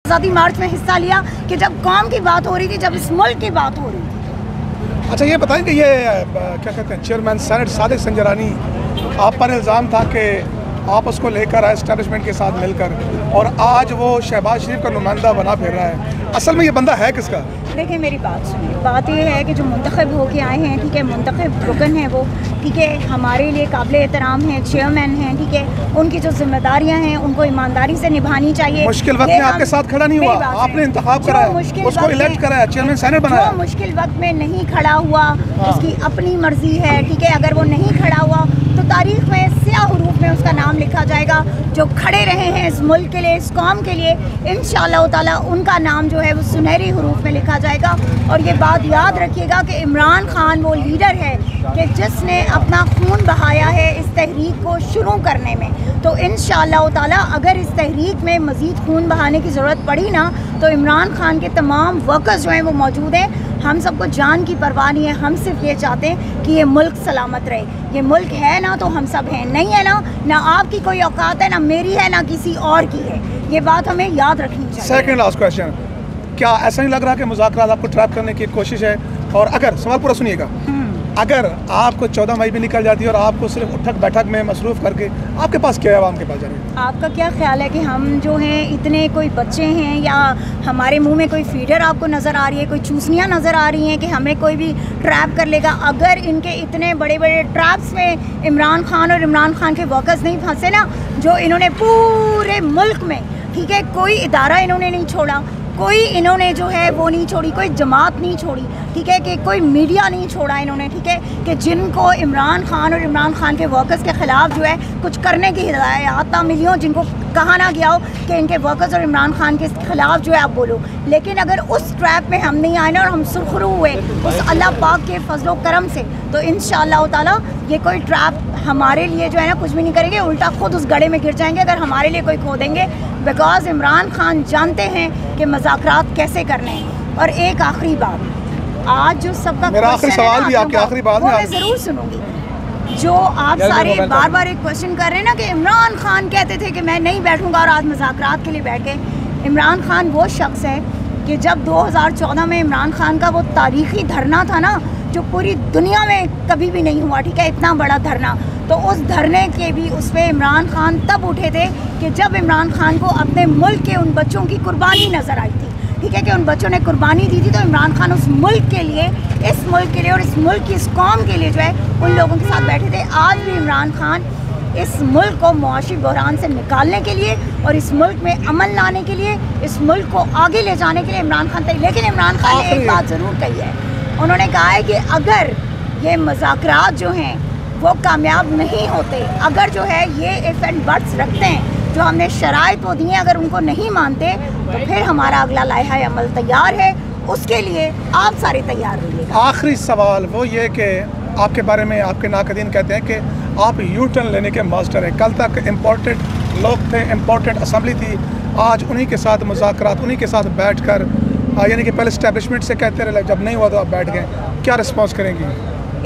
आज़ादी मार्च में हिस्सा लिया कि जब कौम की बात हो रही थी, जब इस मुल्क की बात हो रही थी। अच्छा ये बताएं कि ये क्या कहते हैं चेयरमैन सेनेट सादिक संजरानी, आप पर इल्ज़ाम था कि आप उसको लेकर आए एस्टेब्लिशमेंट के साथ मिलकर, और आज वो शहबाज शरीफ का नुमाइंदा बना फिर रहा है। असल में ये बंदा है किसका? देखिए मेरी बात सुनिए, बात ये है कि जो मुंतखब होके आए हैं, ठीक है, मुंतखब रुकन है वो, ठीक है, हमारे लिए काबिल एहतराम है, चेयरमैन हैं, ठीक है, उनकी जो जिम्मेदारियां हैं उनको ईमानदारी से निभानी चाहिए। मुश्किल वक्त में आपके साथ खड़ा नहीं हुआ, आपने इंतखाब कराया, उसको इलेक्ट कराया, चेयरमैन सेनेट बनाया। जो मुश्किल वक्त में नहीं खड़ा हुआ उसकी अपनी मर्जी है, ठीक है, अगर वो नहीं खड़ा हुआ तो तारीख में स्याह हुरूफ में उसका नाम लिखा जाएगा। जो खड़े रहे हैं इस मुल्क के लिए, इस कौम के लिए, इंशाअल्लाह ताला उनका नाम जो है वो सुनहरी हुरूफ में लिखा जाएगा। और ये बात याद रखिएगा कि इमरान खान वो लीडर है कि जिसने अपना खून बहाया है इस तहरीक को शुरू करने में। तो इंशाअल्लाह ताला अगर इस तहरीक में मज़ीद खून बहाने की ज़रूरत पड़ी ना, तो इमरान खान के तमाम वर्कर्स जो हैं वो मौजूद हैं। हम सबको जान की परवाह नहीं है, हम सिर्फ ये चाहते हैं कि ये मुल्क सलामत रहे। ये मुल्क है ना तो हम सब हैं, नहीं है ना आपकी कोई औकात है, ना मेरी है, ना किसी और की है। ये बात हमें याद रखनी चाहिए। सेकंड लास्ट क्वेश्चन, क्या ऐसा नहीं लग रहा कि मुज़ाकरात आपको ट्रैप करने की कोशिश है? और अगर सवाल पूरा सुनिएगा, अगर आपको 14 मई भी निकल जाती है और आपको सिर्फ उठक बैठक में मसरूफ़ करके, आपके पास क्या है आवाम के पास जाने? आपका क्या ख्याल है कि हम जो हैं इतने कोई बच्चे हैं या हमारे मुंह में कोई फीडर आपको नज़र आ रही है, कोई चूसनियाँ नज़र आ रही हैं कि हमें कोई भी ट्रैप कर लेगा? अगर इनके इतने बड़े बड़े ट्रैप्स में इमरान खान और इमरान खान के वर्कर्स नहीं फंसे ना, जो इन्होंने पूरे मुल्क में, ठीक है, कोई इदारा इन्होंने नहीं छोड़ा, कोई इन्होंने जो है वो नहीं छोड़ी, कोई जमात नहीं छोड़ी, ठीक है, कि कोई मीडिया नहीं छोड़ा इन्होंे, ठीक है, कि जिनको इमरान खान और इमरान खान के वर्कर्स के ख़िलाफ़ जो है कुछ करने की हिदायत ना मिली हो, जिनको कहा ना गया हो कि इनके वर्कर्स और इमरान खान के ख़िलाफ़ जो है आप बोलो। लेकिन अगर उस ट्रैप में हम नहीं आए ना और हम सुरखरू हुए उस अल्लाह पाक के फजलो करम से, तो इंशाअल्लाह ताला ये कोई ट्रैप हमारे लिए जो है ना कुछ भी नहीं करेंगे, उल्टा खुद उस गड्ढे में गिर जाएंगे अगर हमारे लिए कोई खोदेंगे। बिकॉज इमरान खान जानते हैं कि मुज़ाकरात कैसे करने हैं। और एक आखिरी बात, आज जो सबका मेरा आखिरी सवाल भी आपकी आखिरी बात में मैं ज़रूर सुनूंगी। जो आप सारे बार बार एक क्वेश्चन कर रहे हैं ना कि इमरान खान कहते थे कि मैं नहीं बैठूंगा और आज मुज़ाकरात के लिए बैठ गए। इमरान खान वो शख्स है कि जब 2014 में इमरान खान का वो तारीख़ी धरना था ना, जो पूरी दुनिया में कभी भी नहीं हुआ, ठीक है, इतना बड़ा धरना, तो उस धरने के भी उस पर इमरान खान तब उठे थे कि जब इमरान खान को अपने मुल्क के उन बच्चों की कुर्बानी नज़र आई थी, ठीक है, कि उन बच्चों ने कुर्बानी दी थी। तो इमरान खान उस मुल्क के लिए, इस मुल्क के लिए और इस मुल्क की इस कौम के लिए जो है उन लोगों के साथ बैठे थे। आज भी इमरान खान इस मुल्क को मुआशी बहरान से निकालने के लिए और इस मुल्क में अमन लाने के लिए, इस मुल्क को आगे ले जाने के लिए इमरान खान तैयार। लेकिन इमरान खान ने एक बात ज़रूर कही है, उन्होंने कहा है कि अगर ये मुज़ाकरात जो हैं वो कामयाब नहीं होते, अगर जो है ये इफ़ एंड बट्स रखते हैं, जो हमने शराइत वो दी हैं, अगर उनको नहीं मानते तो फिर हमारा अगला लाइहा अमल तैयार है, उसके लिए आप सारे तैयार रहिएगा। आखिरी सवाल वो ये कि आपके बारे में आपके नाकदीन कहते हैं कि आप यू टर्न लेने के मास्टर हैं। कल तक इम्पोर्टेड लोग थे, इम्पोर्टेड असम्बली थी, आज उन्हीं के साथ मुज़ाकरात, उन्हीं के साथ बैठ कर, यानी कि पहले इस्टेब्लिशमेंट से कहते रहे, जब नहीं हुआ तो आप बैठ गए, क्या रिस्पॉन्स करेंगी?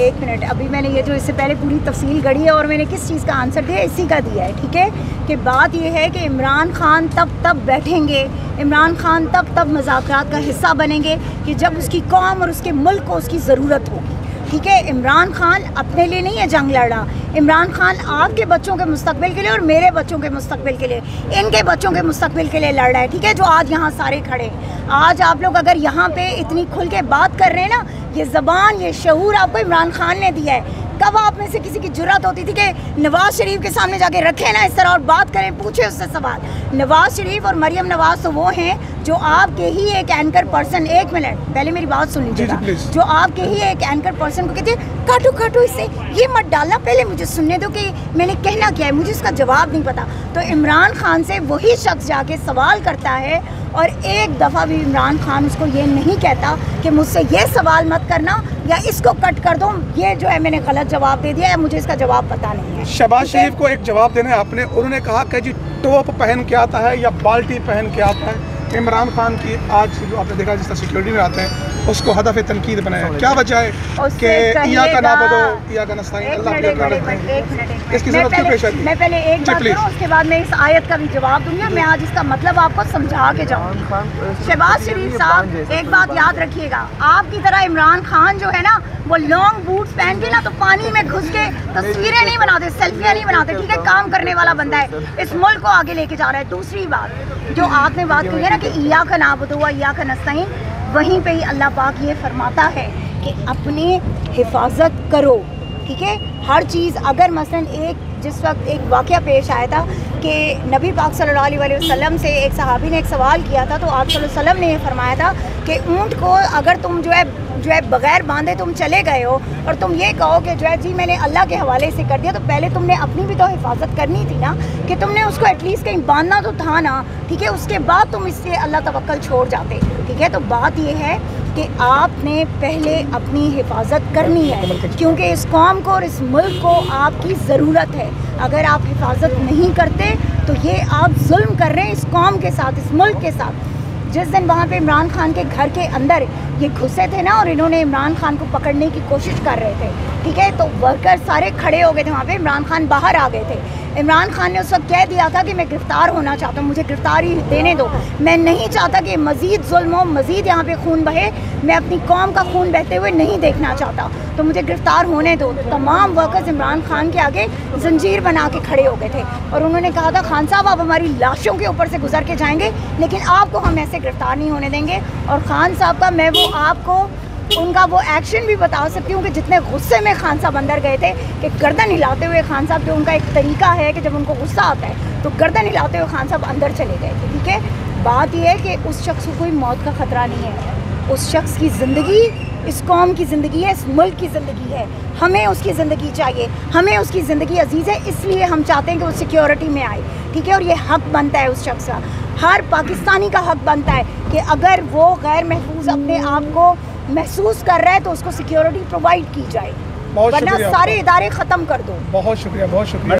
एक मिनट, अभी मैंने ये जो इससे पहले पूरी तफसील गढ़ी है और मैंने किस चीज़ का आंसर दिया, इसी का दिया है, ठीक है, कि बात ये है कि इमरान खान तब बैठेंगे, इमरान खान तब मुज़ाकरात का हिस्सा बनेंगे कि जब उसकी कौम और उसके मुल्क को उसकी ज़रूरत होगी, ठीक है। इमरान खान अपने लिए नहीं है जंग लड़ा, इमरान खान आपके बच्चों के मुस्तकबिल के लिए और मेरे बच्चों के मुस्तकबिल के लिए, इनके बच्चों के मुस्तकबिल के लिए लड़ रहा है, ठीक है, जो आज यहाँ सारे खड़े हैं। आज आप लोग अगर यहाँ पे इतनी खुल के बात कर रहे हैं ना, ये ज़बान, ये शऊर आपको इमरान खान ने दिया है। कब आप में से किसी की जुर्रत होती थी कि नवाज शरीफ के सामने जाके रखें ना इस तरह और बात करें, पूछे उससे सवाल। नवाज शरीफ और मरियम नवाज तो वो हैं जो आपके ही एक एंकर पर्सन, एक मिनट पहले मेरी बात सुन लीजिएगा, जो आपके ही एक एंकर पर्सन को कहते हैं काटो इससे, ये मत डालना, पहले मुझे सुनने दो कि मैंने कहना क्या है, मुझे इसका जवाब नहीं पता। तो इमरान खान से वही शख्स जाके सवाल करता है और एक दफ़ा भी इमरान खान उसको ये नहीं कहता कि मुझसे ये सवाल मत करना या इसको कट कर दो, ये जो है मैंने गलत जवाब दे दिया या मुझे इसका जवाब पता नहीं है। शहबाज शरीफ को एक जवाब देना है आपने, उन्होंने कहा कि जी टॉप पहन के आता है या बाल्टी पहन के आता है, इमरान खान की आज जो आपने देखा जिस तरह सिक्योरिटी में आते हैं उसको हदफ तनकीद बनाया, क्या वजह है कि या का नाबदो या का नस्ताइन अल्लाह की इबादत नहीं, इसकी ज़रूरत क्यों पेश आती है? मैं पहले एक बात करूं, उसके बाद मैं इस आयत का भी जवाब दूंगी। मैं आज इसका मतलब आपको समझा के जाऊंगी। शहबाज शरीफ साहब एक बात याद रखिएगा, आपकी तरह इमरान खान जो है ना वो लॉन्ग बूट्स पहन के ना तो पानी में घुस के तस्वीरें नहीं बनाते, सेल्फियाँ नहीं बनाते, ठीक है, काम करने वाला बंदा है, इस मुल्क को आगे लेके जा रहा है। दूसरी बात जो आपने बात कही है ना कि इया का नाबुदु व इया का नस्ताइन, वहीं पे ही अल्लाह पाक ये फरमाता है कि अपनी हिफाजत करो, ठीक है, हर चीज़। अगर मसलन जिस वक्त एक वाक़या पेश आया था कि नबी पाक सल्लल्लाहु अलैहि वसल्लम से एक सहाबी ने एक सवाल किया था, तो आप सल्लल्लाहु अलैहि वसल्लम ने ये फरमाया था कि ऊँट को अगर तुम जो है बग़ैर बांधे तुम चले गए हो और तुम ये कहो कि जो है जी मैंने अल्लाह के हवाले से कर दिया, तो पहले तुमने अपनी भी तो हिफाजत करनी थी ना, कि तुमने उसको एटलीस्ट कहीं बांधना तो था ना, ठीक है, उसके बाद तुम इससे अल्लाह तवक्कल छोड़ जाते, ठीक है। तो बात ये है कि आपने पहले अपनी हिफाजत करनी है, क्योंकि इस कौम को और इस मुल्क को आपकी ज़रूरत है। अगर आप हिफाजत नहीं करते तो ये आप जुल्म कर रहे हैं इस कौम के साथ, इस मुल्क के साथ। जिस दिन वहाँ पे इमरान खान के घर के अंदर ये घुसे थे ना और इन्होंने इमरान खान को पकड़ने की कोशिश कर रहे थे, ठीक है, तो वर्कर सारे खड़े हो गए थे वहाँ पे, इमरान खान बाहर आ गए थे। इमरान खान ने उस वक्त कह दिया था कि मैं गिरफ़्तार होना चाहता हूँ, मुझे गिरफ़्तारी देने दो, मैं नहीं चाहता कि मज़ीद जुल्म हो, मज़ीद यहाँ पे खून बहे, मैं अपनी कौम का खून बहते हुए नहीं देखना चाहता, तो मुझे गिरफ़्तार होने दो। तो तमाम वर्कर्स इमरान खान के आगे जंजीर बना के खड़े हो गए थे और उन्होंने कहा था खान साहब आप हमारी लाशों के ऊपर से गुजर के जाएंगे लेकिन आपको हम ऐसे गिरफ़्तार नहीं होने देंगे। और खान साहब का मैं वो आपको उनका वो एक्शन भी बता सकती हूँ कि जितने गुस्से में खान साहब अंदर गए थे कि गर्दन हिलाते हुए खान साहब, जो उनका एक तरीका है कि जब उनको गुस्सा आता है तो गर्दन हिलाते हुए खान साहब अंदर चले गए थे, ठीक है। बात यह है कि उस शख्स को कोई मौत का ख़तरा नहीं है, उस शख्स की ज़िंदगी इस कौम की ज़िंदगी है, इस मुल्क की ज़िंदगी है, हमें उसकी ज़िंदगी चाहिए, हमें उसकी ज़िंदगी अजीज़ है, इसलिए हम चाहते हैं कि वो सिक्योरिटी में आए, ठीक है। और ये हक़ बनता है उस शख्स का, हर पाकिस्तानी का हक़ बनता है कि अगर वो गैर महफूज अपने आप को महसूस कर रहा है तो उसको सिक्योरिटी प्रोवाइड की जाए, वरना सारे इदारे ख़त्म कर दो। बहुत शुक्रिया, बहुत शुक्रिया।